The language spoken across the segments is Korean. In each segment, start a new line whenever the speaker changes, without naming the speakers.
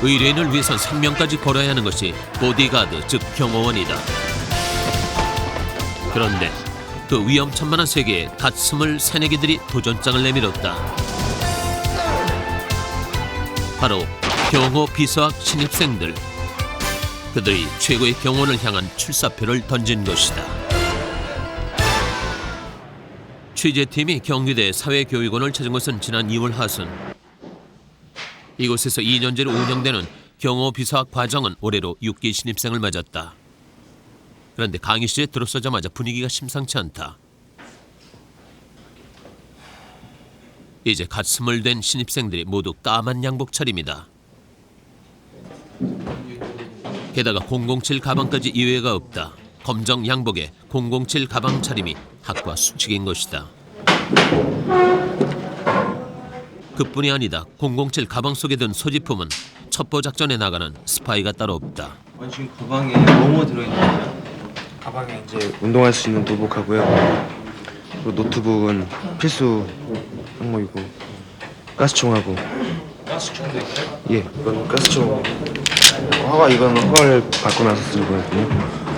의뢰인을 위해선 생명까지 걸어야 하는 것이 보디가드, 즉 경호원이다. 그런데 그 위험천만한 세계에 갓 스물 새내기들이 도전장을 내밀었다. 바로 경호 비서학 신입생들. 그들이 최고의 경호원을 향한 출사표를 던진 것이다. 취재팀이 경기대 사회교육원을 찾은 것은 지난 2월 하순. 이곳에서 2년제로 운영되는 경호 비서학 과정은 올해로 6기 신입생을 맞았다. 그런데 강의실에 들어서자마자 분위기가 심상치 않다. 이제 갓 스물 된 신입생들이 모두 까만 양복 차림이다. 게다가 007 가방까지 이외가 없다. 검정 양복에 007 가방 차림이 학과 수칙인 것이다. 그뿐이 아니다. 007 가방 속에 든 소지품은 첩보 작전에 나가는 스파이가 따로 없다.
지금 가방에 뭐뭐 들어있는 거예요?
가방에 이제 운동할 수 있는 도복하고요. 그리고 노트북은 필수 항목이고 가스총하고.
가스총도 있어요?
예, 이건 가스총. 이건 허가를 받고 나서 쓴 거거든요.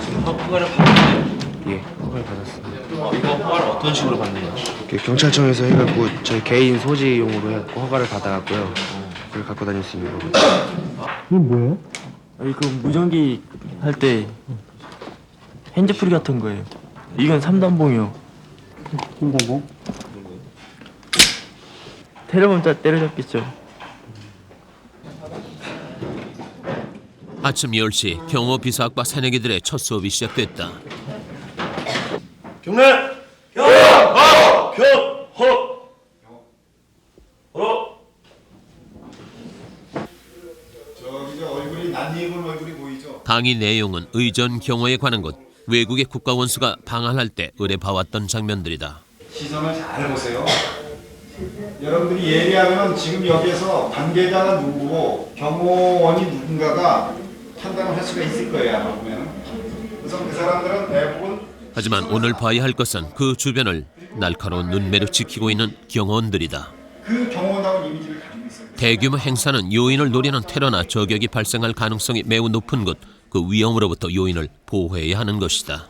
지금 허가를 받았어요?
예, 허가를 받았습니다.
이거 허가를 어떤 식으로 받는 거예요?
경찰청에서 해갖고 저희 개인 소지용으로 해갖고 허가를 받아갖고요. 그걸 갖고 다닐 수 있는 거거든요.
이건 뭐예요?
그 무전기 할 때 핸즈프리 같은 거예요. 이건 3단봉이요.
김단봉?
테러범자 때려잡겠죠.
아침 10시 경호 비서학과 새내기들의 첫 수업이 시작됐다.
경례! 경허! 경허! 허!
저기 저 얼굴이 낯익은 얼굴이 보이죠?
강의 내용은 의전 경호에 관한 것, 외국의 국가원수가 방한할 때 의뢰봐왔던 장면들이다.
시선을 잘 보세요. 여러분들이 예리하면 지금 여기에서 관계자가 누구고 경호원이 누군가가 판단을 할 수가 있을 거예요. 아마 보면은. 우선 그 사람들은 대부분
하지만 오늘 봐야 할 것은 그 주변을 날카로운 눈매로 지키고 있는 경호원들이다.
그 경호원다운 이미지를 가지고 있어요.
대규모 행사는 요인을 노리는 테러나 저격이 발생할 가능성이 매우 높은 것, 그 위험으로부터 요인을 보호해야 하는 것이다.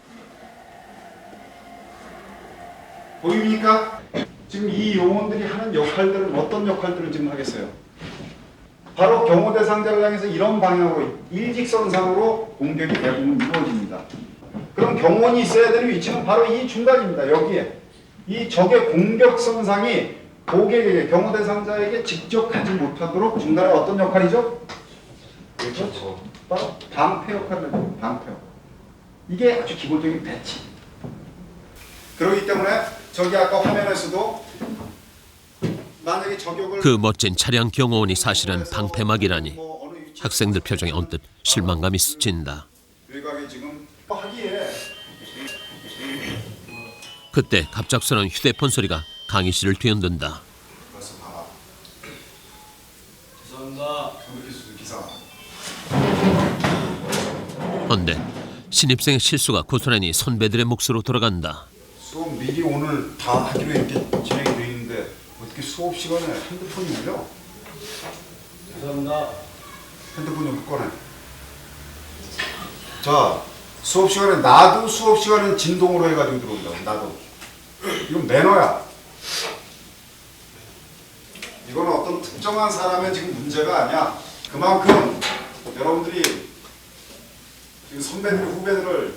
보입니까? 지금 이 요원들이 하는 역할들은 어떤 역할들을 지금 하겠어요? 바로 경호 대상자를 향해서 이런 방향으로 일직선상으로 공격이 대부분 이루어집니다. 그럼 경호원이 있어야 되는 위치는 바로 이 중간입니다. 여기에 이 적의 공격선상이 고객에게 경호 대상자에게 직접 가지 못하도록 중간에 어떤 역할이죠? 그렇죠. 바로 방패 역할을 해요. 방패 역할. 이게 아주 기본적인 배치. 그렇기 때문에 저기 아까 화면에서도 만약에 저격을
그 멋진 차량 경호원이 사실은 방패막이라니 학생들 표정에 언뜻 실망감이 스친다.
외곽에 지금 하기에
그때 갑작스러운 휴대폰 소리가 강의실을 뒤흔든다.
그래서 봐라.
죄송합니다.
교육기술 기사.
헌데 신입생의 실수가 고스란히 선배들의 몫으로 돌아간다.
수업 미리 오늘 다 하기로 이렇게 진행이 돼 있는데 어떻게 수업 시간에 핸드폰이 울려?
죄송합니다.
핸드폰 좀 꺼내. 자, 수업 시간에 나도 수업 시간에 진동으로 해가지고 들어온다고. 나도. 이건 매너야. 이건 어떤 특정한 사람의 지금 문제가 아니야. 그만큼 여러분들이 지금 선배들 후배들을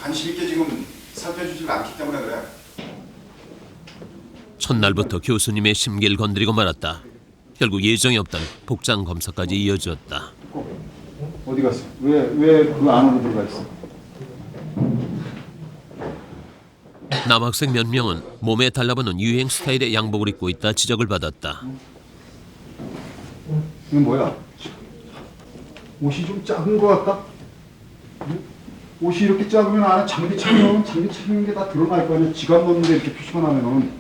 관심 있게 지금 살펴주지 않기 때문에 그래.
첫날부터 교수님의 심기를 건드리고 말았다. 결국 예정이 없던 복장 검사까지 이어졌다.
어디 갔어? 왜 그 안으로 들어가 있어?
남학생 몇 명은 몸에 달라붙는 유행 스타일의 양복을 입고 있다 지적을 받았다.
이건 뭐야? 옷이 좀 작은 것 같다? 옷이 이렇게 작으면 안에 장비 착용인 게 다 드러날 거 아니야. 지갑 넣는데 이렇게 표시가 나면은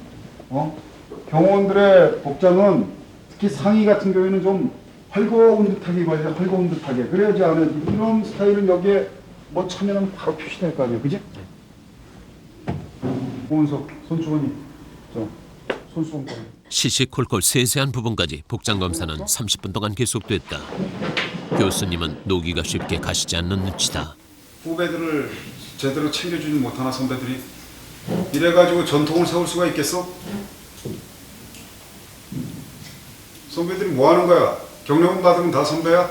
경호원들의 복장은 특히 상의 같은 경우에는 좀 헐거운 듯하게 입어야 돼. 헐거운 듯하게. 그래야지 안에 이런 스타일은 여기에 뭐 차면은 바로 표시될 거 아니야. 그지? 오은석, 손수건이 손수건 꺼내.
시시콜콜 세세한 부분까지 복장 검사는 30분 동안 계속됐다. 교수님은 노기가 쉽게 가시지 않는 눈치다.
후배들을 제대로 챙겨주지 못하나 선배들이 이래가지고 전통을 세울 수가 있겠어? 선배들이 뭐 하는 거야? 경력은 받으면 다 선배야?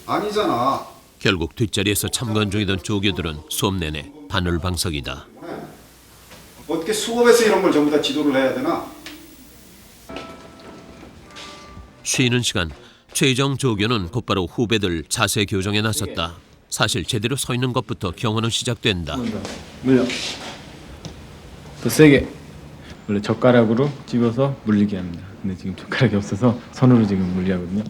아니잖아.
결국 뒷자리에서 참관 중이던 조교들은 수업 내내 바늘방석이다.
어떻게 수업에서 이런 걸 전부 다 지도를 해야 되나?
쉬는 시간 최정 조교는 곧바로 후배들 자세 교정에 나섰다. 사실 제대로 서 있는 것부터 경호는 시작된다.
물려. 더 세게. 원래 젓가락으로 집어서 물리게 합니다. 근데 지금 젓가락이 없어서 손으로 지금 물리하거든요.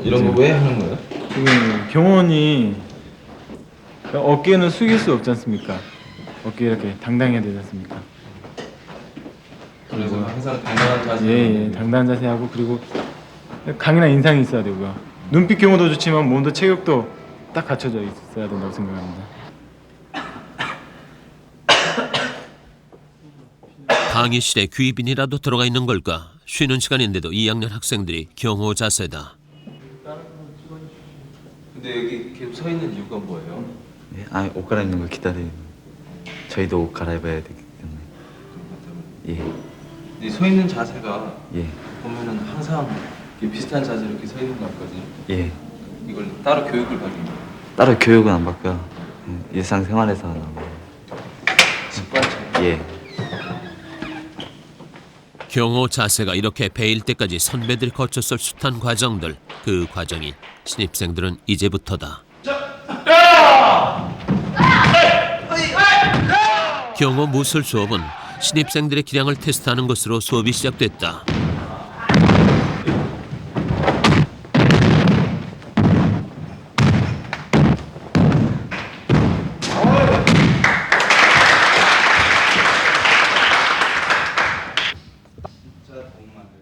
이런 거 왜 하는 거예요?
지금 경호원이 어깨는 숙일 수 없지 않습니까? 어깨 이렇게 당당해야 되지 않습니까?
그래서 항상 당당한 자세.
예, 당당한 자세하고 그리고 강인한 인상이 있어야 되고요. 눈빛 경호도 좋지만 몸도 체격도 딱 갖춰져 있어야 된다고 생각합니다.
강의실에 귀빈이라도 들어가 있는 걸까? 쉬는 시간인데도 2학년 학생들이 경호 자세다.
근데 여기 계속 서 있는 이유가 뭐예요?
네, 아니 옷 갈아입는 걸 기다리는. 저희도 옷 갈아입어야 되기 때문에. 예,
근데 서 있는 자세가
예,
보면은 항상 이렇게 비슷한 자세로 이렇게 서 있는 거 같거든요.
예.
이걸 따로 교육을 받는 거예요.
따로 교육은 안 받고요. 일상생활에서 하는 거.
습관처럼.
예.
경호 자세가 이렇게 배일 때까지 선배들이 거쳤을 숱한 과정들. 그 과정이 신입생들은 이제부터다. 경호 무술 수업은 신입생들의 기량을 테스트하는 것으로 수업이 시작됐다.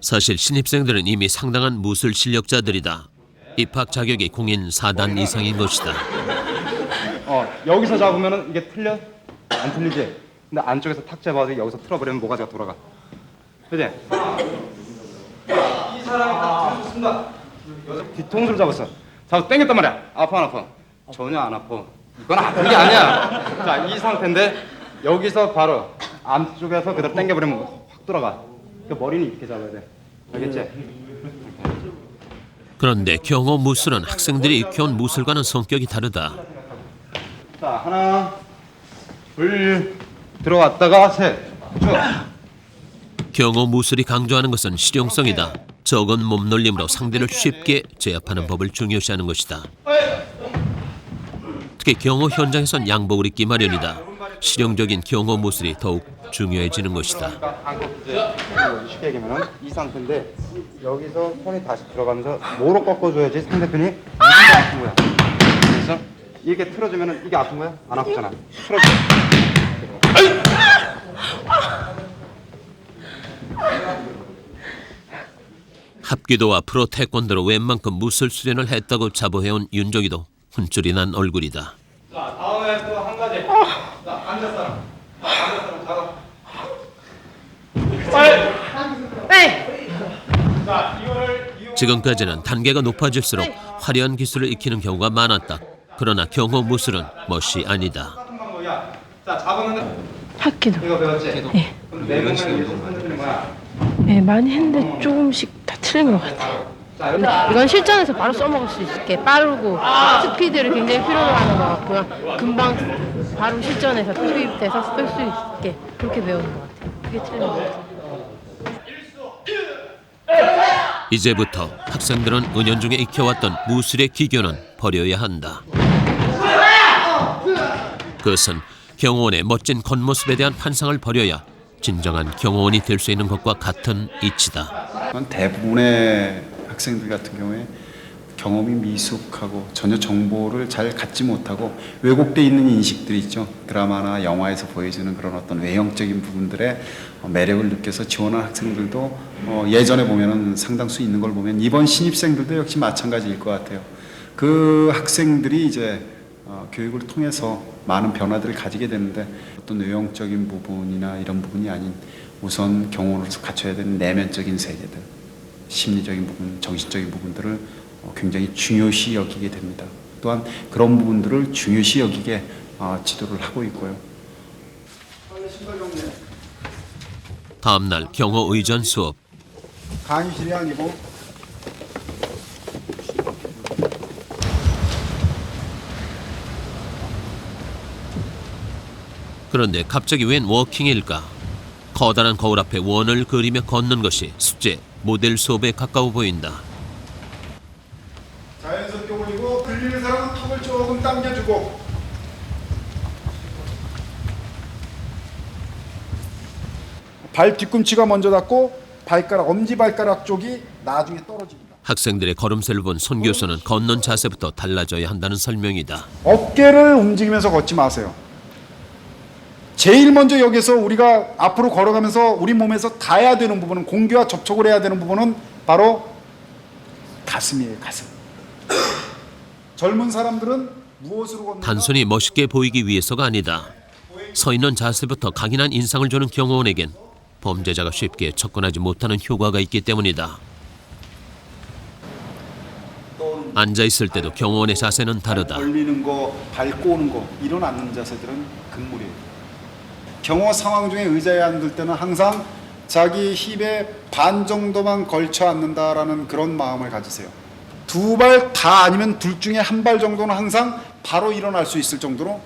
사실 신입생들은 이미 상당한 무술 실력자들이다. 입학 자격이 공인 4단 이상인 것이다.
여기서 잡으면은 이게 틀려? 안 틀리지? 근데 안쪽에서 탁 잡아도 여기서 틀어버리면 모가지가 돌아가. 그지? 이 사람이 딱 잡았습니다. 뒤통수를 잡았어. 잡아서 당겼단 말이야. 아파 안 아파? 전혀 안 아파. 이건 아픈 게 아니야. 자, 이 상태인데 여기서 바로 안쪽에서 그대로 당겨버리면 확 돌아가. 그 머리는 이렇게 잡아야 돼. 알겠지?
그런데 경호 무술은 학생들이 익혀온 무술과는 성격이 다르다.
자, 하나, 둘, 들어왔다가 셋, 쭉.
경호 무술이 강조하는 것은 실용성이다. 적은 몸놀림으로 상대를 쉽게 제압하는 법을 중요시하는 것이다. 특히 경호 현장에선 양복을 입기 마련이다. 실용적인 경호 무술이 더욱 중요해지는 것이다.
쉽게 얘기하면 이 상태인데 여기서 손이 다시 들어가면서 뭐로 꺾어줘야지 상대편이 무슨 게 아픈 거야. 그래서 이렇게 틀어주면 이게 아픈 거야? 안 아프잖아. 틀어줘.
합기도와 프로 태권도로 웬만큼 무술 수련을 했다고 자부해온 윤종이도 혼쭐이 난 얼굴이다.
자, 다음에 또 한 가지. 자, 앉을 사람. 앉을 사람 잡아. 자, 이거를
지금까지는 단계가 높아질수록 화려한 기술을 익히는 경우가 많았다. 그러나 경호 무술은 멋이 아니다.
똑같은 방법이야. 자, 잡으면
합기도.
이거 배웠지?
예.
그럼 내 몸을 이렇게 흔드는 거야.
네, 많이 했는데 조금씩 다 틀린 것 같아요. 근데 이건 실전에서 바로 써먹을 수 있게 빠르고 스피드를 굉장히 필요로 하는 것 같고요. 금방 바로 실전에서 투입돼서 쓸 수 있게 그렇게 배우는 것 같아요. 그게 틀린 것 같아요.
이제부터 학생들은 은연중에 익혀왔던 무술의 기교는 버려야 한다. 그것은 경호원의 멋진 겉모습에 대한 환상을 버려야 진정한 경호원이 될 수 있는 것과 같은 이치다.
대부분의 학생들 같은 경우에 경험이 미숙하고 전혀 정보를 잘 갖지 못하고 왜곡돼 있는 인식들이 있죠. 드라마나 영화에서 보여주는 그런 어떤 외형적인 부분들의 매력을 느껴서 지원한 학생들도 예전에 보면은 상당수 있는 걸 보면 이번 신입생들도 역시 마찬가지일 것 같아요. 그 학생들이 이제 교육을 통해서 많은 변화들을 가지게 되는데 어떤 외형적인 부분이나 이런 부분이 아닌 우선 경호로서 갖춰야 되는 내면적인 세계들, 심리적인 부분, 정신적인 부분들을 굉장히 중요시 여기게 됩니다. 또한 그런 부분들을 중요시 여기게 지도를 하고 있고요.
다음 날 경호 의전 수업.
강의실이 아니고
그런데 갑자기 웬 워킹일까? 커다란 거울 앞에 원을 그리며 걷는 것이 숙제 모델 수업에 가까워 보인다.
자연스럽게 올리고 들리는 사람은 턱을 조금 당겨주고 발 뒤꿈치가 먼저 닿고 발가락, 엄지발가락 쪽이 나중에 떨어집니다.
학생들의 걸음새를 본 손 교수는 걷는 자세부터 달라져야 한다는 설명이다.
어깨를 움직이면서 걷지 마세요. 제일 먼저 여기서 우리가 앞으로 걸어가면서 우리 몸에서 닿아야 되는 부분은, 공기와 접촉을 해야 되는 부분은 바로 가슴이에요. 가슴. 젊은 사람들은 무엇으로 걷는가?
단순히 멋있게 보이기 위해서가 아니다. 서 있는 자세부터 강인한 인상을 주는 경호원에겐 범죄자가 쉽게 접근하지 못하는 효과가 있기 때문이다. 앉아 있을 때도 경호원의 자세는 다르다.
벌리는 거, 밟고 오는 거, 이런 앉는 자세들은 금물이에요. 경호 상황 중에 의자에 앉을 때는 항상 자기 힙에 반 정도만 걸쳐 앉는다라는 그런 마음을 가지세요. 두 발 다 아니면 둘 중에 한 발 정도는 항상 바로 일어날 수 있을 정도로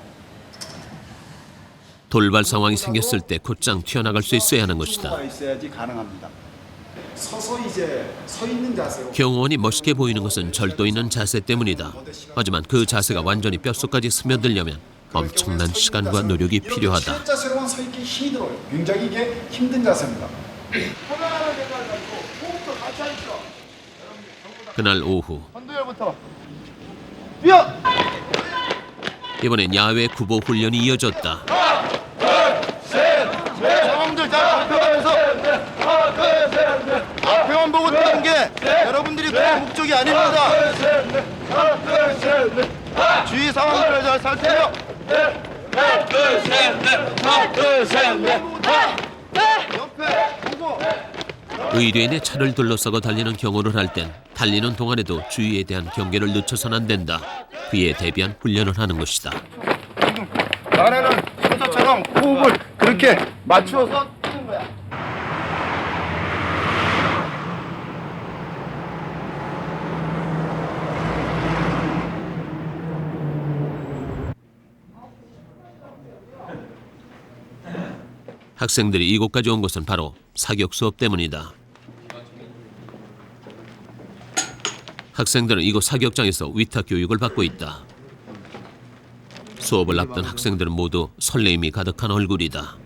돌발 상황이 생겼을 때 곧장 튀어나갈 수 있어야 하는 것이다.
있어야지 가능합니다. 서서 이제 서 있는 자세로.
경호원이 멋있게 보이는 것은 절도 있는 자세 때문이다. 하지만 그 자세가 완전히 뼛속까지 스며들려면 엄청난 시간과 노력이 필요하다.
실 자세로만 서 있기 힘이 들어요. 굉장히 이게 힘든 자세입니다.
그날 오후
한두열부터 뛰어!
이번엔 야외 구보 훈련이 이어졌다.
상황들 잘 발표하면서 앞에만 보고 뛰는 게 여러분들이 그런 목적이 아닙니다. 주위 상황들을 잘 살피며 옆에 보고
의뢰인의 차를 둘러싸고 달리는 경호를 할 땐 달리는 동안에도 주위에 대한 경계를 늦춰서는 안 된다. 그에 대비한 훈련을 하는 것이다.
나는 선수처럼 호흡을 그렇게 맞추어서 뛰는 거야.
학생들이 이곳까지 온 것은 바로 사격 수업 때문이다. 학생들은 이곳 사격장에서 위탁 교육을 받고 있다. 수업을 앞둔 학생들은 모두 설레임이 가득한 얼굴이다.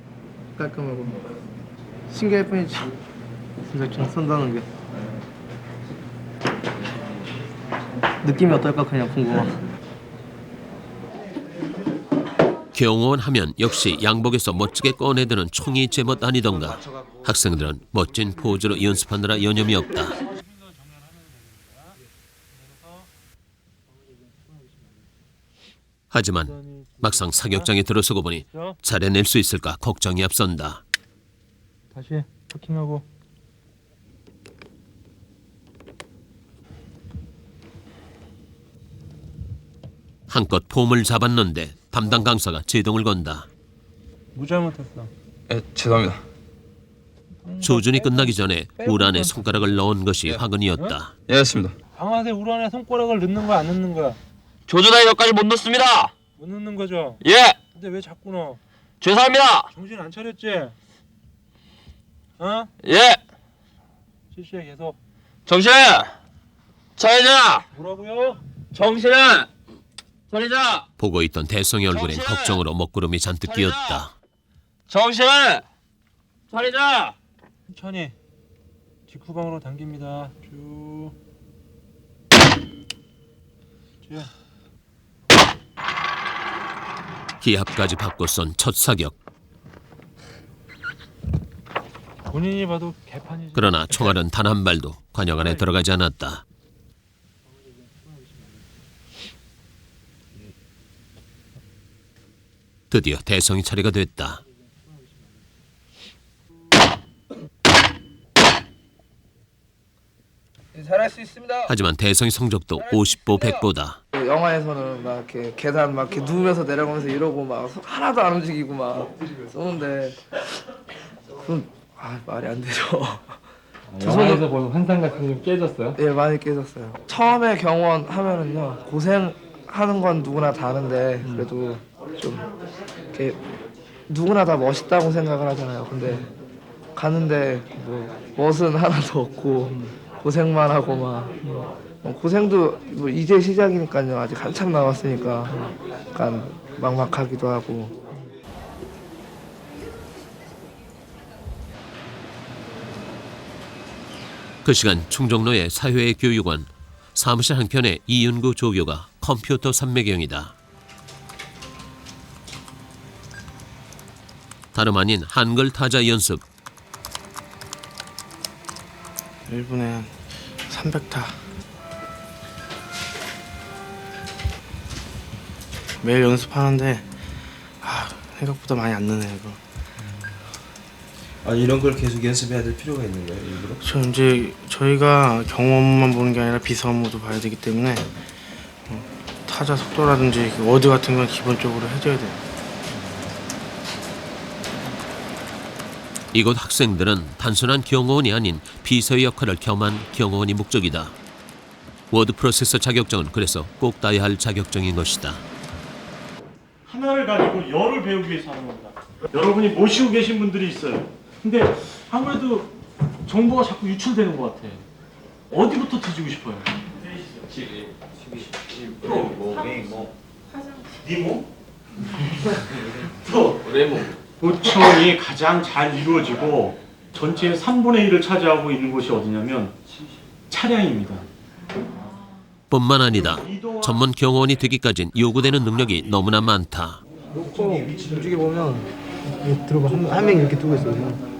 깔끔하고 신기할 뿐이지. 진짜 총 쏜다는 게 느낌이 어떨까 그냥 궁금하.
경호원 하면 역시 양복에서 멋지게 꺼내드는 총이 제멋 아니던가. 학생들은 멋진 포즈로 연습하느라 여념이 없다. 하지만 막상 사격장에 들어서고 보니 잘해낼 수 있을까 걱정이 앞선다.
다시 토킹하고.
한껏 폼을 잡았는데 담당 강사가 제동을 건다.
뭐 잘못했어?
죄송합니다.
조준이 끝나기 전에 울 안에 손가락을 넣은 것이 화근이었다.
예, 알겠습니다.
방아쇠 울 안에 손가락을 넣는 거야 안 넣는 거야?
조준하기 전까지 못 넣습니다.
못 넣는 거죠?
예,
근데 왜 자꾸 넣어?
죄송합니다.
정신 안 차렸지? 어?
예,
실시해 계속.
정신 차리자.
뭐라고요?
정신을 차리자.
보고 있던 대성의 얼굴엔 걱정으로 먹구름이 잔뜩 끼었다.
정신을 차리자.
천천히 직후방으로 당깁니다. 쭉. 쭉.
기합까지 받고 쏜 첫 사격.
본인이 봐도 개판이지.
그러나 총알은 단 한 발도 관역 안에 들어가지 않았다. 드디어 대성이 차례가 됐다.
잘할 수 있습니다.
하지만 대성의 성적도 50보 100보다.
영화에서는 막 이렇게 계단 막 이렇게 누우면서 내려가면서 이러고 막 하나도 안 움직이고 막 쏘는데 그건 말이 안 되죠.
영화에서 보는 환상 같은 게 좀 깨졌어요?
예, 많이 깨졌어요. 처음에 경원 하면은요 고생하는 건 누구나 다른데 그래도 좀 이렇게 누구나 다 멋있다고 생각을 하잖아요. 근데 가는데 뭐 멋은 하나도 없고 고생만 하고 막 고생도 뭐 이제 시작이니까요. 아직 한참 남았으니까 약간 막막하기도 하고.
그 시간 충정로의 사회교육원 사무실 한켠에 이윤구 조교가 컴퓨터 삼매경이다. 다름 아닌 한글 타자 연습.
1분에 300타. 매일 연습하는데 생각보다 많이 안 느네 이거.
이런 걸 계속 연습해야 될 필요가 있는 거예요, 일부러?
저 이제 저희가 경험만 보는 게 아니라 비서 업무도 봐야 되기 때문에 타자 속도라든지 워드 같은 건 기본적으로 해줘야 돼요.
이곳 학생들은 단순한 경호원이 아닌 비서의 역할을 겸한 경호원이 목적이다. 워드 프로세서 자격증은 그래서 꼭 따야 할 자격증인 것이다.
하나를 가지고 열을 배우기 위해서 하는 겁니다. 여러분이 모시고 계신 분들이 있어요. 근데 아무래도 정보가 자꾸 유출되는 것 같아. 어디부터 뒤지고 싶어요? 니모? 또 레모. 보청이 가장 잘 이루어지고 전체의 3분의 1을 차지하고 있는 곳이 어디냐면 차량입니다.
뿐만 아니다. 전문 경호원이 되기까진 요구되는 능력이 너무나 많다.
이쪽에 보면 들어봐 한 명 이렇게 두고 있어요.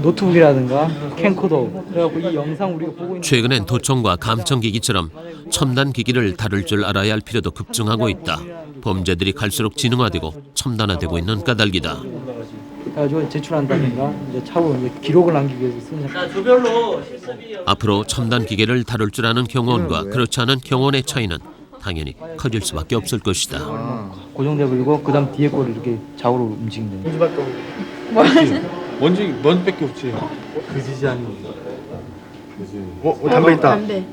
노트북이라든가 캠코더 그래갖고 이 영상 우리가 보고 있는
최근엔 도청과 감청기기처럼 첨단 기기를 다룰 줄 알아야 할 필요도 급증하고 있다. 범죄들이 갈수록 지능화되고 첨단화되고 있는 까닭이다.
가지고 제출한다든가 이제 차후 이제 기록을 남기기 위해서 쓰는 조별로
앞으로 첨단 기계를 다룰 줄 아는 경호원과 그렇지 않은 경호원의 차이는 당연히 커질 수밖에 없을 것이다.
고정돼 버리고 그다음 뒤에 거를 이렇게 좌우로 움직인다.
먼지밖에 없지.
그지지 아니고.
담배 있다.
담배.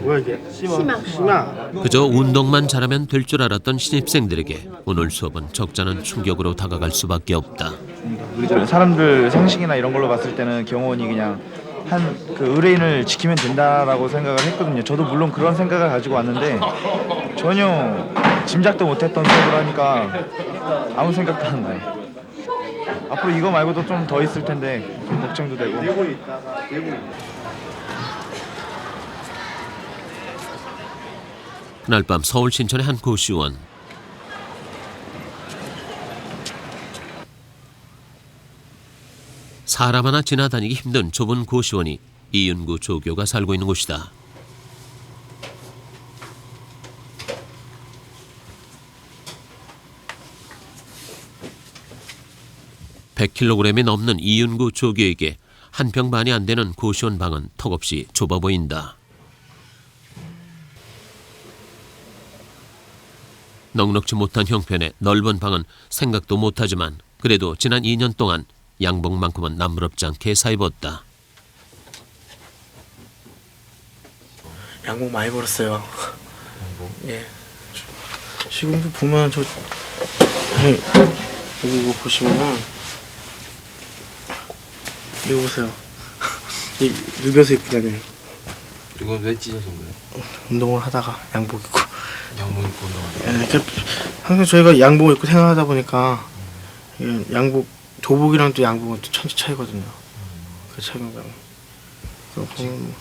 뭐야 이게? 심화.
그저 운동만 잘하면 될 줄 알았던 신입생들에게 오늘 수업은 적잖은 충격으로 다가갈 수밖에 없다.
사람들 상식이나 이런 걸로 봤을 때는 경호원이 그냥 그 의뢰인을 지키면 된다라고 생각을 했거든요. 저도 물론 그런 생각을 가지고 왔는데 전혀 짐작도 못했던 수업을 하니까 아무 생각도 안 나요. 앞으로 이거 말고도 좀 더 있을 텐데 좀 걱정도 되고.
그날 밤 서울 신천의 한 고시원. 사람 하나 지나다니기 힘든 좁은 고시원이 이윤구 조교가 살고 있는 곳이다. (100kg이) 넘는 이윤구 조교에게 한 평 반이 안 되는 고시원 방은 턱없이 좁아 보인다. 넉넉지 못한 형편의 넓은 방은 생각도 못하지만 그래도 지난 2년 동안 양복만큼은 남부럽지 않게 사입었다.
양복 많이 벌었어요. 예. 지금도 보면 저 여기 이거 보시면은 이거 보세요. 이 누벼서 입잖아요.
이건 왜 찢어진 거예요?
운동을 하다가 양복 입고.
양복 입고 운동하는
예, 항상 저희가 양복 입고 생활하다 보니까 이게 양복 도복이랑 또 양복은 또 천지 차이거든요. 그 차이가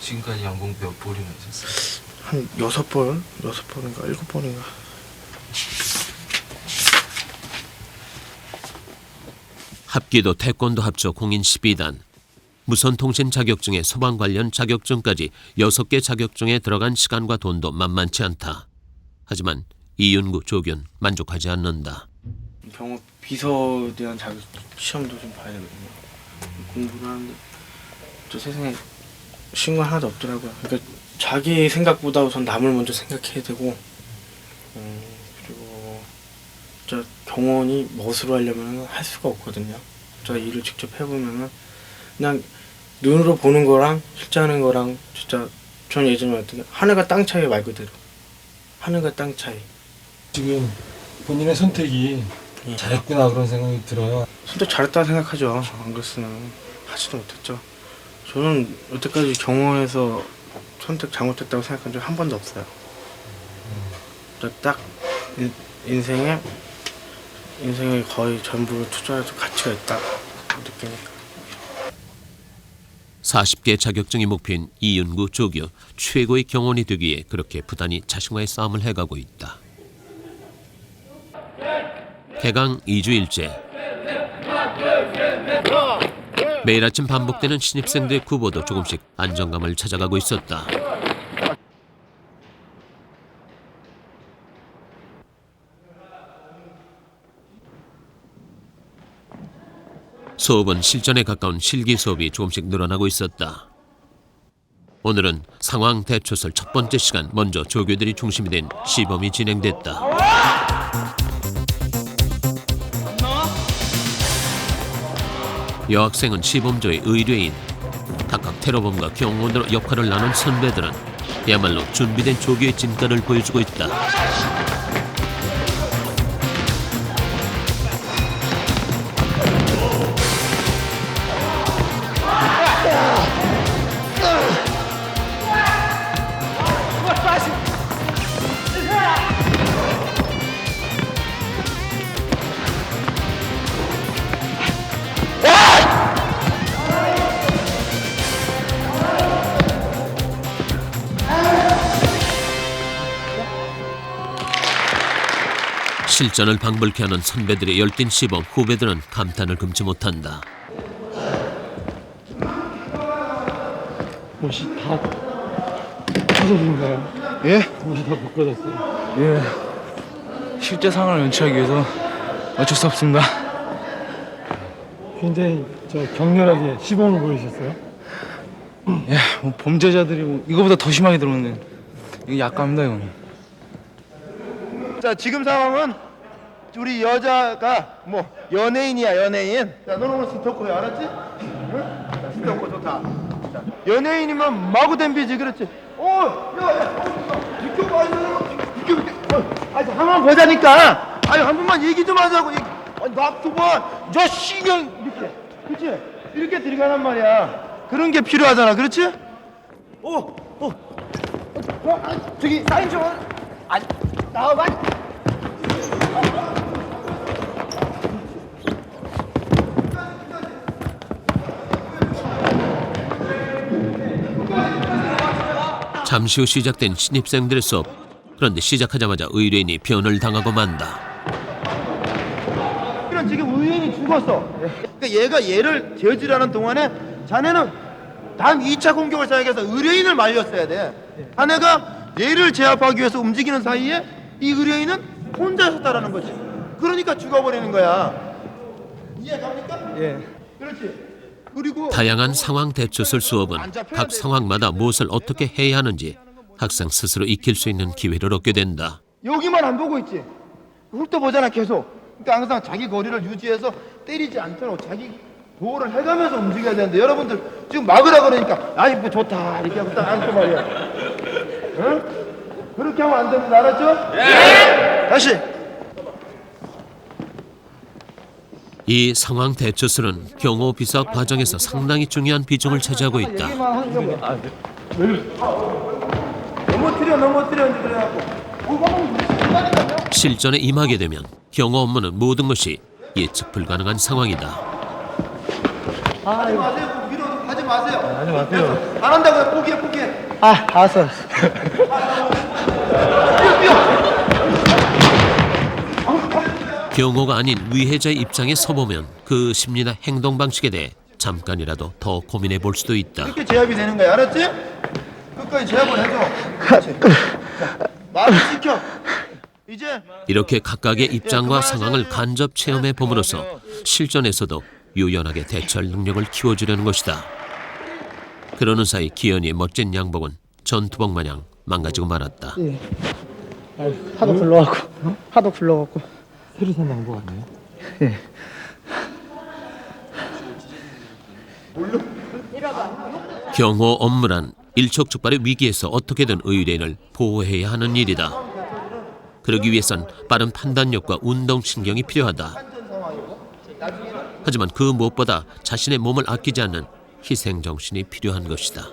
지금까지 양복 몇 벌이나 있었어요?
한 6벌인가 7번인가.
합기도 태권도 합쳐 공인 12단. 무선통신 자격증에 소방 관련 자격증까지 6개 자격증에 들어간 시간과 돈도 만만치 않다. 하지만 이윤구 조교는 만족하지 않는다.
경호 비서에 대한 자격 시험도 좀 봐야 되거든요. 공부를 하는데 저 세상에 쉬운 거 하나도 없더라고요. 그러니까 자기 생각보다 우선 남을 먼저 생각해야 되고, 그리고 진짜 경호원이 멋으로 하려면 할 수가 없거든요. 진짜 일을 직접 해보면은 그냥 눈으로 보는 거랑 실제 하는 거랑 진짜 전 예전에 어떤 게 하늘과 땅 차이 말 그대로 하늘과 땅 차이.
지금 본인의 선택이 잘했구나 그런 생각이 들어요.
선택 잘했다고 생각하죠. 안 그랬으면 하지도 못했죠. 저는 여태까지 경호에서 선택 잘못했다고 생각한 적 한 번도 없어요. 딱 인생에 거의 전부를 투자해서 가치가 있다 느끼니까.
40개 자격증이 목표인 이윤구 조교, 최고의 경호원이 되기 위해 그렇게 부단히 자신과의 싸움을 해가고 있다. 개강 2주일째. 매일 아침 반복되는 신입생들의 구보도 조금씩 안정감을 찾아가고 있었다. 수업은 실전에 가까운 실기 수업이 조금씩 늘어나고 있었다. 오늘은 상황 대처설 첫 번째 시간, 먼저 조교들이 중심이 된 시범이 진행됐다. 여학생은 시범조의 의뢰인, 각각 테러범과 경호원으로 역할을 나눈 선배들은 그야말로 준비된 조교의 진가를 보여주고 있다. 실전을 방불케 하는 선배들의 열띤 시범, 후배들은 감탄을 금치 못한다.
옷이 다 벗어진가요?
예?
옷이 다 벗겨졌어요.
예. 실제 상황을 연출하기 위해서 어쩔 수 없습니다.
굉장히 격렬하게 시범을 보이셨어요?
예, 뭐 범죄자들이 뭐 이거보다 더 심하게 들어오는데 이거 약감입니다, 이거는.
자, 지금 상황은 우리 여자가 뭐 연예인이야, 연예인. 자, 너는 오늘 스토커 알았지? 응? 자, 스토커 좋다. 자, 연예인이면 마구 댐비지, 그렇지? 비켜봐, 비켜. 아니, 한번 보자니까. 아니, 한 번만 얘기 좀 하자고. 두 번, 저 신경 이렇게, 그렇지? 이렇게 들어가란 말이야. 그런 게 필요하잖아, 그렇지? 저기 사인 좀. 아니, 나와봐.
잠시 후 시작된 신입생들의 수업. 그런데 시작하자마자 의뢰인이 변을 당하고 만다.
이런 지금 의뢰인이 죽었어. 그러니까 얘가 얘를 저지르는 동안에 자네는 다음 2차 공격을 시작해서 의뢰인을 말렸어야 돼. 자네가 얘를 제압하기 위해서 움직이는 사이에 이 의뢰인은 혼자 있었다라는 거지. 그러니까 죽어버리는 거야. 이해 갑니까?
예.
그렇지. 그리고
다양한 상황 대처술 수업은 각 상황마다 무엇을 어떻게 해야 하는지 학생 스스로 익힐 수 있는 기회를 얻게 된다.
여기만 안 보고 있지. 훑어보잖아 계속. 그러니까 항상 자기 거리를 유지해서 때리지 않도록 자기 보호를 해가면서 움직여야 되는데 여러분들 지금 막으라 그러니까 아이 뭐 좋다 이렇게 하고 딱 앉고 말이야. 응? 그렇게 하면 안 됩니다. 알았죠? 네! 다시.
이 상황 대처술은 경호 비서 과정에서 상당히 중요한 비중을 차지하고 있다.
얘기만 하는 거. 넘어뜨려 이제 그래갖고.
실전에 임하게 되면 경호 업무는 모든 것이 예측 불가능한 상황이다.
하지 마세요. 위로 하지 마세요. 하지 마세요. 안 한다고요. 포기해.
알았어.
경호가 아닌 위해자의 입장에 서보면 그 심리나 행동 방식에 대해 잠깐이라도 더 고민해 볼 수도 있다.
이렇게 제압이 되는 거야. 알았지? 끝까지 제압을 해줘. 그렇지. 자, 말을 지켜. 이제
이렇게 각각의 입장과 상황을 간접 체험해 봄으로써 실전에서도 유연하게 대처할 능력을 키워주려는 것이다. 그러는 사이 기현이의 멋진 양복은 전투복 마냥 망가지고 말았다.
예. 하도 굴러갖고 하도 굴러갖고
새로 산 양복 아니에요?
예.
경호 업무란 일촉즉발의 위기에서 어떻게든 의뢰인을 보호해야 하는 일이다. 그러기 위해선 빠른 판단력과 운동신경이 필요하다. 하지만 그 무엇보다 자신의 몸을 아끼지 않는 희생정신이 필요한 것이다.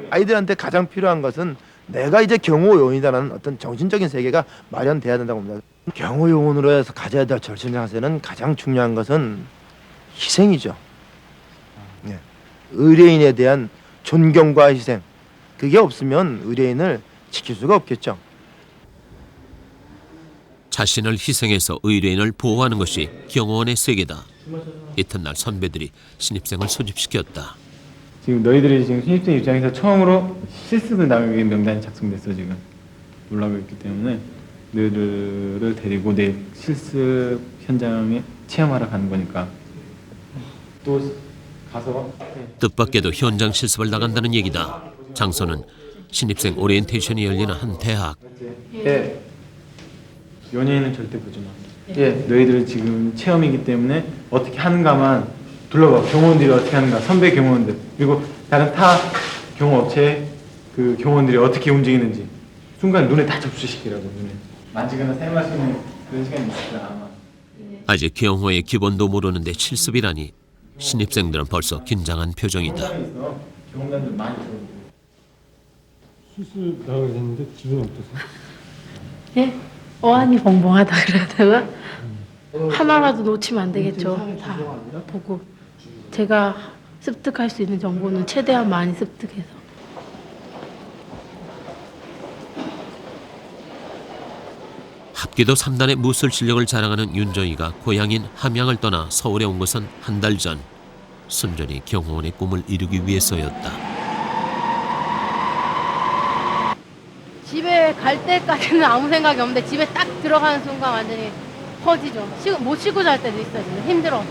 아이들한테 가장 필요한 것은 내가 이제 경호요원이라는 어떤 정신적인 세계가 마련돼야 된다고 봅니다. 경호요원으로 해서 가져야 될 절친자세는 가장 중요한 것은 희생이죠. 네. 의뢰인에 대한 존경과 희생, 그게 없으면 의뢰인을 지킬 수가 없겠죠.
자신을 희생해서 의뢰인을 보호하는 것이 경호원의 세계다. 이튿날 선배들이 신입생을 소집시켰다.
지금 너희들이 지금 신입생 입장에서 처음으로 실습을 나가기 명단이 작성됐어. 지금 올라가 있기 때문에 너희들을 데리고 내일 실습 현장에 체험하러 가는 거니까 또 가서
뜻밖에도 현장 실습을 나간다는 얘기다. 장소는 신입생 오리엔테이션이 열리는 한 대학.
예. 연예인은 절대 보지 마.
예.
너희들은 지금 체험이기 때문에 어떻게 하는가만 둘러봐. 경호원들이 어떻게 하는가, 선배 경호원들, 그리고 다른 타 경호업체 그 경호원들이 어떻게 움직이는지 순간 눈에 다 접수시키라고. 눈에 만지거나 사용할 수 있는 그런 시간이 있을 거야 아마.
아직 경호의 기본도 모르는데 실습이라니 신입생들은 벌써 긴장한 표정이다.
경호관들 많이 들어.
수술 나가게 됐는데 기분이 어떠세요?
예? 어안이 벙벙하다 그러다가 하나라도 놓치면 안 되겠죠. 다 보고 제가 습득할 수 있는 정보는 최대한 많이 습득해서.
합기도 3단의 무술 실력을 자랑하는 윤정이가 고향인 함양을 떠나 서울에 온 것은 한 달 전. 순전히 경호원의 꿈을 이루기 위해서였다.
집에 갈 때까지는 아무 생각이 없는데 집에 딱 들어가는 순간 완전히 퍼지죠. 못 쉬고 잘 때도 있어요. 힘들어서.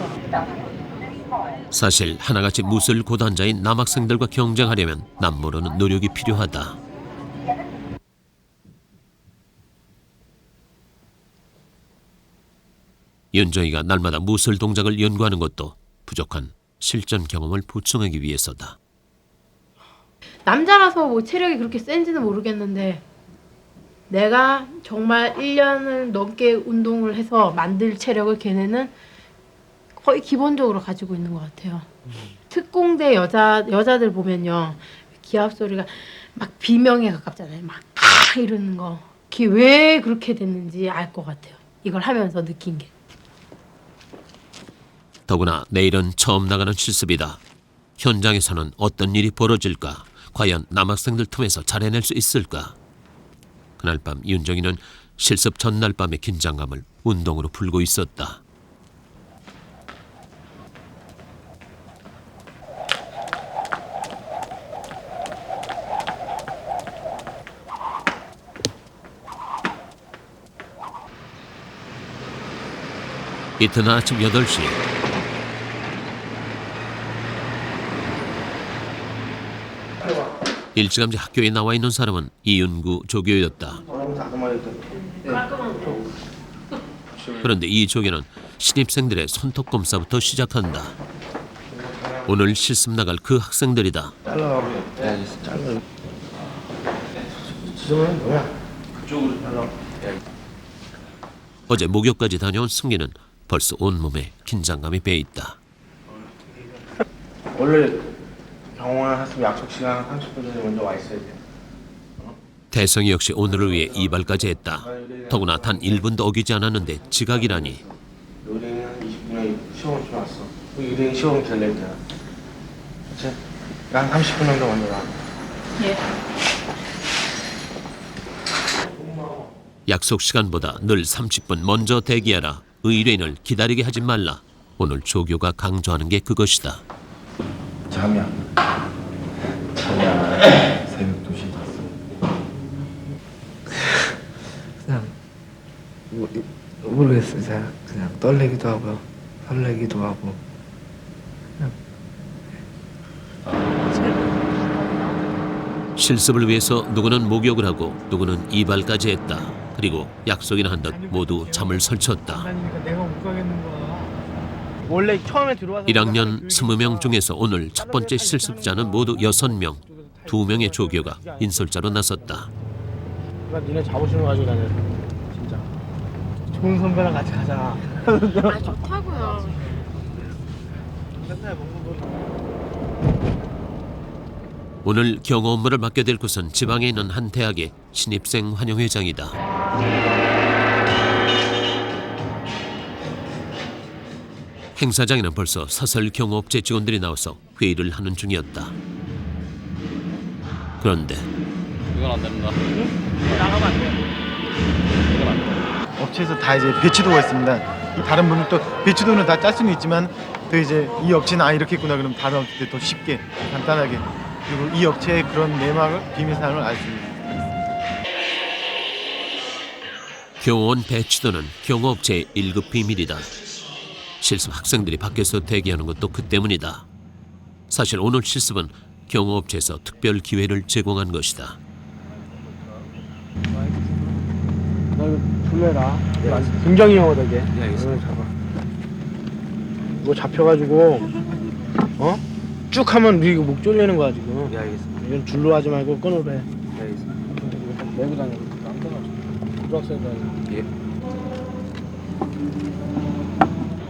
사실 하나같이 무술 고단자인 남학생들과 경쟁하려면 남모르는 노력이 필요하다. 윤정이가 날마다 무술 동작을 연구하는 것도 부족한 실전 경험을 보충하기 위해서다.
남자라서 뭐 체력이 그렇게 센지는 모르겠는데 내가 정말 1년을 넘게 운동을 해서 만들 체력을 걔네는 거의 기본적으로 가지고 있는 것 같아요. 특공대 여자들 보면요. 기합 소리가 막 비명에 가깝잖아요. 막 이러는 거. 그게 왜 그렇게 됐는지 알 것 같아요. 이걸 하면서 느낀 게.
더구나 내일은 처음 나가는 실습이다. 현장에서는 어떤 일이 벌어질까? 과연 남학생들 틈에서 잘 해낼 수 있을까? 그날 밤 윤정이는 실습 전날 밤의 긴장감을 운동으로 풀고 있었다. 이튿날 아침 8시. 일찌감치 학교에 나와 있는 사람은 이윤구 조교였다. 그런데 이 조교는 신입생들의 손톱 검사부터 시작한다. 오늘 실습 나갈 그 학생들이다. 어제 목욕까지 다녀온 승기는 벌써 온몸에 긴장감이 배있다.
원래 경호원 했으면 약속 시간 30분 전에 먼저 와 있어야 돼요.
대성이 역시 오늘을 위해 이발까지 했다. 더구나 단 1분도 어기지 않았는데 지각이라니.
의뢰인은 20분에 시험 좀 왔어. 의뢰인 시험 결례잖아. 그치? 한 30분 정도 먼저 와.
예.
약속 시간보다 늘 30분 먼저 대기하라. 의뢰인을 기다리게 하지 말라. 오늘 조교가 강조하는 게 그것이다.
잠이야. 새벽 2시에 잤어.
그냥 모르겠어요. 그냥 떨리기도 하고 설레기도 하고
실습을 위해서 누구는 목욕을 하고 누구는 이발까지 했다. 그리고 약속이나 한 듯 모두 잠을 설쳤다.
내가 못 가겠는 거야. 원래 처음에 들어와서
1학년 20명 중에서 오늘 첫 번째 실습자는 모두 6명. 2명의 조교가 인솔자로 나섰다.
니네 자부심을 가지고 다녀. 진짜. 좋은 선배랑 같이 가자.
아 좋다고요.
오늘 경호 업무를 맡게 될 곳은 지방에 있는 한 대학의 신입생 환영회장이다. 행사장에는 벌써 사설 경호업체 직원들이 나와서 회의를 하는 중이었다. 그런데
이건 안 됩니다.
나가면 안 돼.
업체에서 다 이제 배치도가 있습니다. 다른 분은 또 배치도는 다 짤 수는 있지만 또 이제 이 업체는 이렇게 했구나 그러면 다른 업체 더 쉽게 간단하게 그리고 이 업체의 그런 내막을 비밀사항을 알 수 있는.
경호원 배치도는 경호업체의 1급 비밀이다. 실습 학생들이 밖에서 대기하는 것도 그 때문이다. 사실 오늘 실습은 경호업체에서 특별 기회를 제공한 것이다.
너 이거 불러라. 굉장히 영어다 이게. 네, 알겠습니다. 잡아. 이거 잡혀가지고 쭉 하면 이거 목 졸리는 거야 지금. 네, 알겠습니다. 이건 줄로 하지 말고 끈으로 해. 네, 알겠습니다. 메고 다녀. 고등학생들. 예.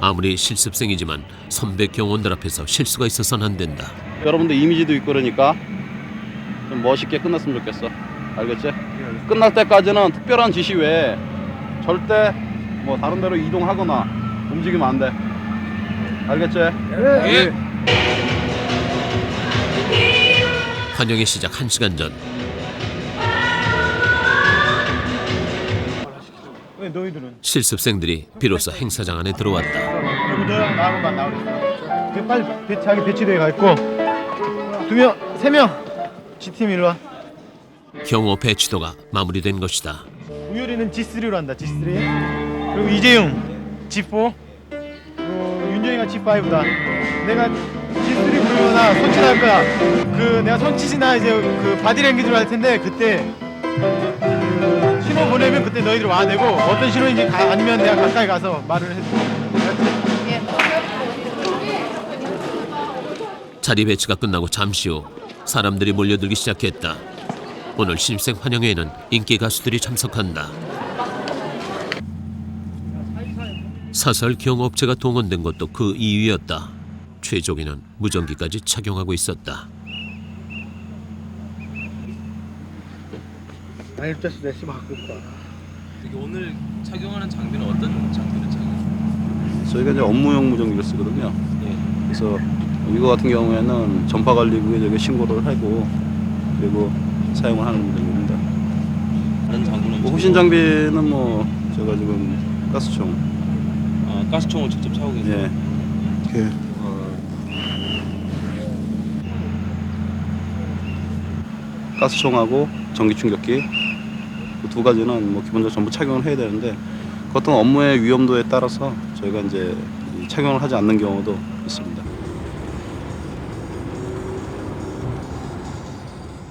아무리 실습생이지만 선배 경호원들 앞에서 실수가 있어서는 안 된다.
여러분들 이미지도 있고 그러니까 좀 멋있게 끝났으면 좋겠어. 알겠지? 끝날 때까지는 특별한 지시 외에 절대 뭐 다른 데로 이동하거나 움직이면 안 돼. 알겠지?
예. 환영회 시작 1시간 전.
왜 너희들은?
실습생들이 비로소 행사장 안에 들어왔다.
그리고 너랑 나하고만 나오랬어. 빨리 자기 배치도에 가 있고 2명, 3명 G팀 일로 와.
경호 배치도가 마무리된 것이다.
우열이는 G3로 한다. G3. 그리고 이재용 G4. 그리고 윤정이가 G5다. 내가 G3 부르거나 손짓할 거야. 그 내가 손짓이나 이제 그 바디랭귀지를 할 텐데 그때 그 신호 보내면 그때 너희들 와야 되고 어떤 신호인지 아니면 내가 가까이 가서 말을 해줄게.
자리 배치가 끝나고 잠시 후 사람들이 몰려들기 시작했다. 오늘 신입생 환영회에는 인기 가수들이 참석한다. 사설 경호업체가 동원된 것도 그 이유였다. 최종이는 무전기까지 착용하고 있었다.
알겠어, 내 씨 바꿀 거야.
오늘 착용하는 장비는 어떤 장비를 착용해요?
저희가 이제 업무용 무전기를 쓰거든요. 그래서 이거 같은 경우에는 전파관리국에 저기 신고를 하고 그리고 사용을 하는 무전기입니다.
다른 장비는
뭐 후신 장비는 뭐 제가 지금 가스총.
가스총을 직접 차고 계세요?
예. 이렇게 가스총하고 전기 충격기 그 두 가지는 뭐 기본적으로 전부 착용을 해야 되는데 그 어떤 업무의 위험도에 따라서 저희가 이제 착용을 하지 않는 경우도 있습니다.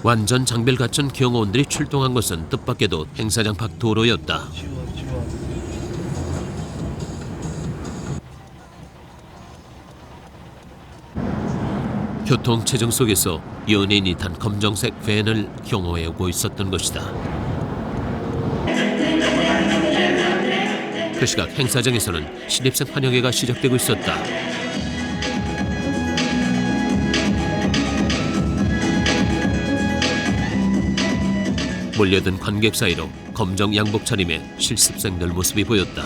완전 장비를 갖춘 경호원들이 출동한 것은 뜻밖에도 행사장 밖 도로였다. 교통체증 속에서 연예인이 탄 검정색 밴을 경호해 오고 있었던 것이다. 그 시각 행사장에서는 신입생 환영회가 시작되고 있었다. 몰려든 관객 사이로 검정 양복 차림의 실습생들 모습이 보였다.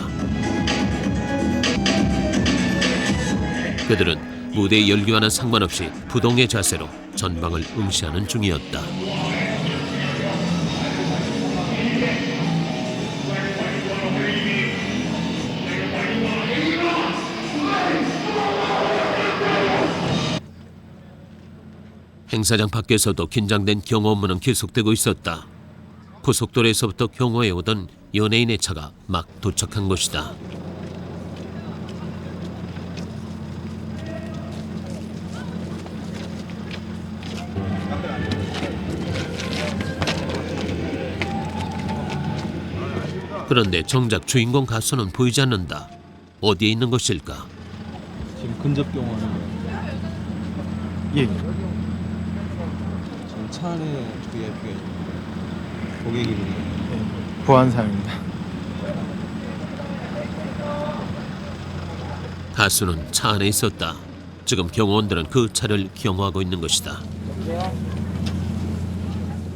그들은 무대 열기와는 상관없이 부동의 자세로 전방을 응시하는 중이었다. 행사장 밖에서도 긴장된 경호 업무는 계속되고 있었다. 고속도로에서부터 경호해 오던 연예인의 차가 막 도착한 것이다. 그런데 정작 주인공 가수는 보이지 않는다. 어디에 있는 것일까?
지금 근접 경호하는 거예요.
예.
지금 차 안에 VIP가 있는데 고객이군요.
보안사입니다.
가수는 차 안에 있었다. 지금 경호원들은 그 차를 경호하고 있는 것이다.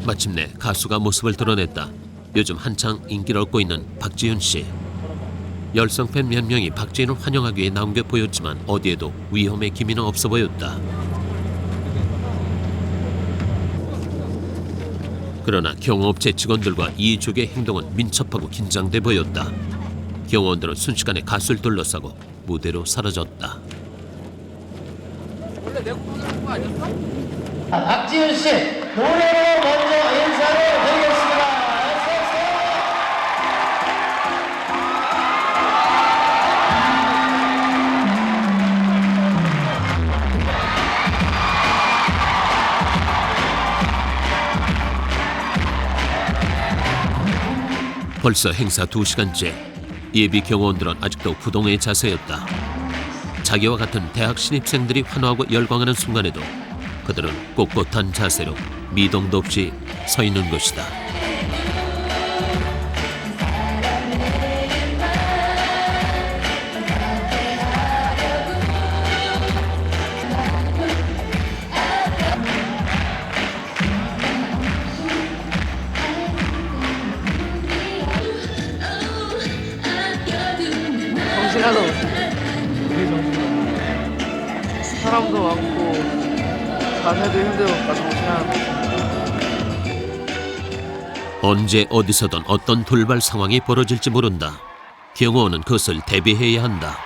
마침내 가수가 모습을 드러냈다. 요즘 한창 인기를 얻고 있는 박지윤 씨. 열성 팬 몇 명이 박지윤을 환영하기 위해 나온 게 보였지만 어디에도 위험의 기미는 없어 보였다. 그러나 경호업체 직원들과 이쪽의 행동은 민첩하고 긴장돼 보였다. 경호원들은 순식간에 가수를 둘러싸고 무대로 사라졌다.
박지윤 씨 노래로 먼저 인사를 드리겠습니다.
벌써 행사 2시간째. 예비 경호원들은 아직도 부동의 자세였다. 자기와 같은 대학 신입생들이 환호하고 열광하는 순간에도 그들은 꼿꼿한 자세로 미동도 없이 서 있는 것이다.
정신하다 우리 정신. 사람도 많고 자세도 힘들었다. 정신하다.
언제 어디서든 어떤 돌발 상황이 벌어질지 모른다. 경호원은 그것을 대비해야 한다.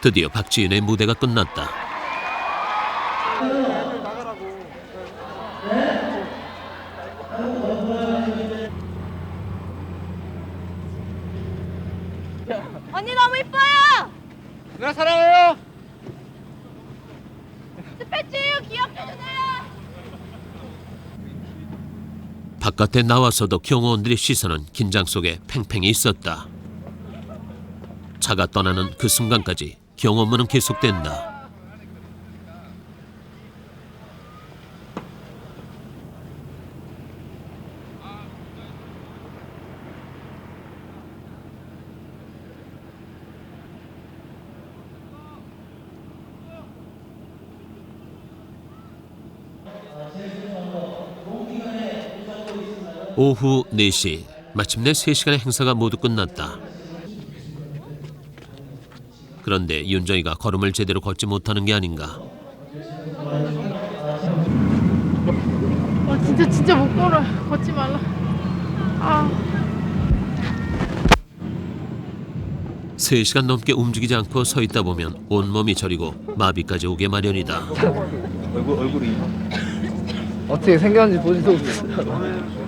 드디어 박지윤의 무대가 끝났다.
언니 너무 이뻐요.
누나 사랑해요.
스패치유 기억해주세요.
바깥에 나와서도 경호원들의 시선은 긴장 속에 팽팽히 있었다. 차가 떠나는 그 순간까지 경호문은 계속된다. 오후 4시, 마침내 3시간의 행사가 모두 끝났다. 그런데 윤정이가 걸음을 제대로 걷지 못하는 게 아닌가.
진짜 못 걸어. 걷지 말라.
3시간 넘게 움직이지 않고 서 있다 보면 온몸이 저리고 마비까지 오게 마련이다.
얼굴이
어떻게 생겼는지 보지도 못했어요.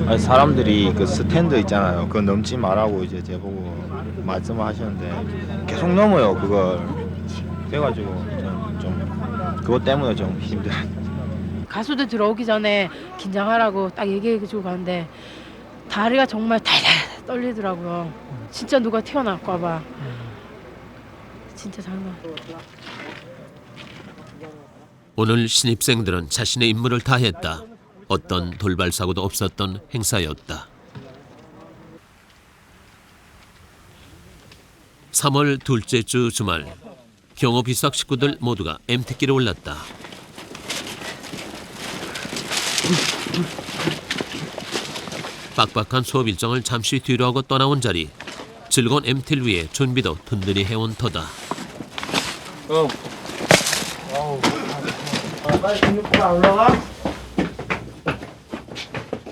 아니, 사람들이 그 스탠드 있잖아요. 그거 넘지 말라고 이제 제보고 말씀을 하시는데 계속 넘어요 그걸. 그래가지고 좀 그것 때문에 좀 힘들어요.
가수들 들어오기 전에 긴장하라고 딱 얘기해주고 가는데 다리가 정말 달달 떨리더라고요. 진짜 누가 튀어나올까 봐. 진짜 장난.
오늘 신입생들은 자신의 임무를 다했다. 어떤 돌발 사고도 없었던 행사였다. 3월 둘째 주 주말, 경호 비수학 식구들 모두가 MT길에 올랐다. 빡빡한 수업 일정을 잠시 뒤로 하고 떠나온 자리. 즐거운 MT를 위해 준비도 든든히 해온 터다.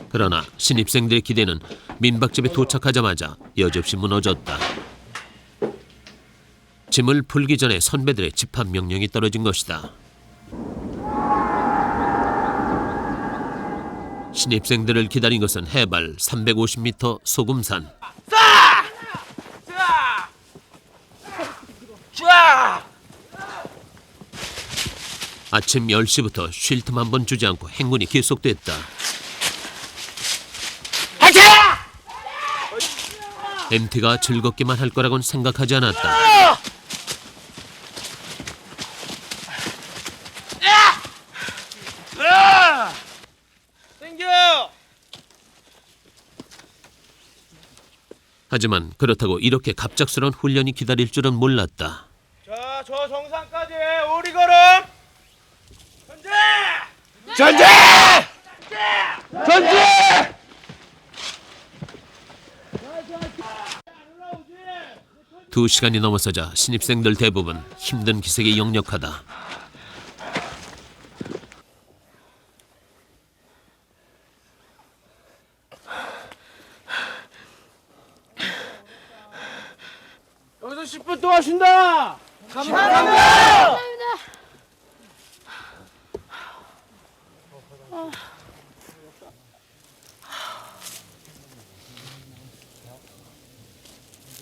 그러나 신입생들의 기대는 민박집에 도착하자마자 여지없이 무너졌다. 짐을 풀기 전에 선배들의 집합 명령이 떨어진 것이다. 신입생들을 기다린 것은 해발 350m 소금산. 아침 10시부터 쉴 틈 한 번 주지 않고 행군이 계속됐다.
하자!
MT가 즐겁기만 할 거라고는 생각하지 않았다. 하지만 그렇다고 이렇게 갑작스러운 훈련이 기다릴 줄은 몰랐다.
자, 저 정상까지 오리걸음. 전제! 전제!
2시간이 넘어서자 신입생들 대부분 힘든 기색이 역력하다.
여기서 10분 동안 쉰다. 감사합니다.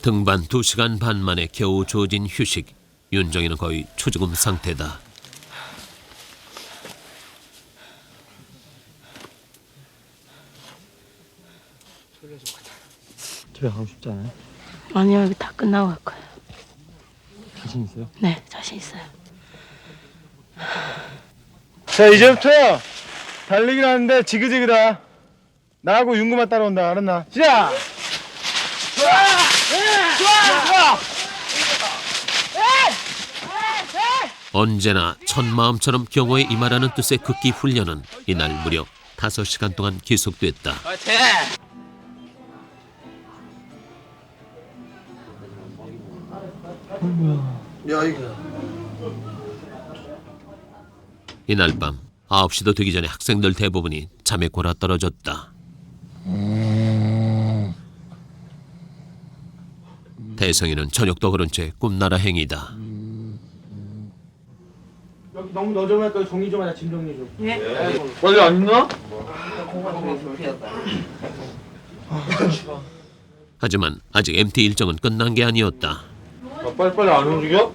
등반 2시간 반 만에 겨우 주어진 휴식. 윤정이는 거의 초죽음 상태다.
집에 가고 싶지 않아요?
아니요, 여기 다 끝나고 갈 거예요.
자신 있어요?
네, 자신 있어요.
자, 이제부터 달리기를 하는데 지그지그다. 나하고 윤구만 따라온다. 알았나? 시작!
언제나 첫 마음처럼 경호에 임하라는 뜻의 극기 훈련은 이날 무려 5시간 동안 계속됐다.
야, 이거.
이날 밤 9시도 되기 전에 학생들 대부분이 잠에 골아 떨어졌다. 대성이는 저녁도 그런 채 꿈나라 행이다.
여기 너무 너저분하니까 정리 좀 하자. 짐 정리 좀.
네.
빨리 안 있나?
하지만 아직 MT 일정은 끝난 게 아니었다.
빨리 안 움직여?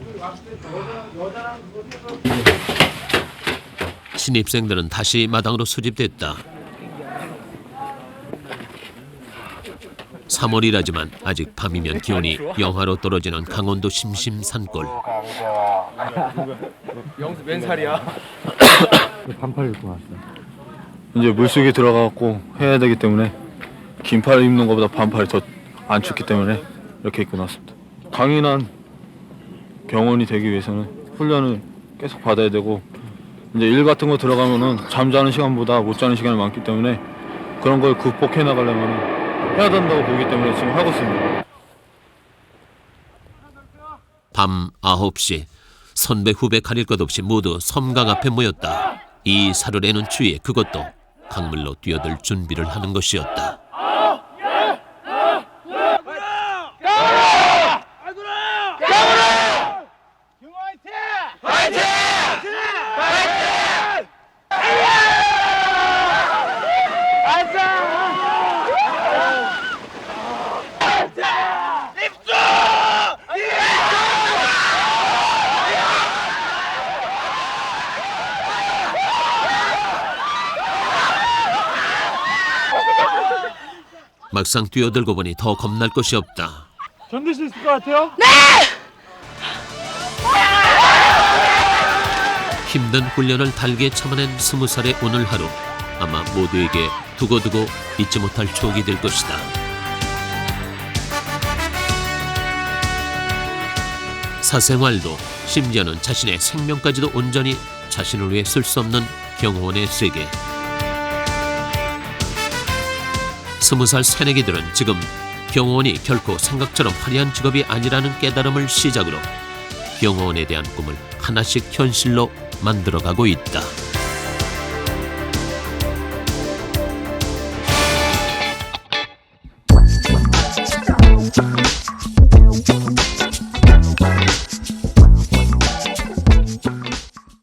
신입생들은 다시 마당으로 수집됐다. 3월이라지만 아직 밤이면 기온이 영하로 떨어지는 강원도 심심산골.
영수 몇 살이야?
반팔 입고 왔어요.
이제 물속에 들어가고 해야 되기 때문에 긴팔 입는 것보다 반팔이 더 안 춥기 때문에 이렇게 입고 나왔습니다. 강인한 경원이 되기 위해서는 훈련을 계속 받아야 되고 이제 일 같은 거 들어가면은 잠자는 시간보다 못 자는 시간이 많기 때문에 그런 걸 극복해 나가려면 해야 된다고 보기 때문에 지금 하고 있습니다.
밤 9시 선배 후배 가릴 것 없이 모두 섬강 앞에 모였다. 이 살을 애는 추위에 그것도 강물로 뛰어들 준비를 하는 것이었다. 막상 뛰어들고 보니 더 겁날 것이 없다.
견딜 수 있을 것 같아요?
힘든 훈련을 달게 참아낸 20살의 오늘 하루. 아마 모두에게 두고두고 잊지 못할 추억이 될 것이다. 사생활도 심지어는 자신의 생명까지도 온전히 자신을 위해 쓸 수 없는 경호원의 세계. 20살 새내기들은 지금 경호원이 결코 생각처럼 화려한 직업이 아니라는 깨달음을 시작으로 경호원에 대한 꿈을 하나씩 현실로 만들어가고 있다.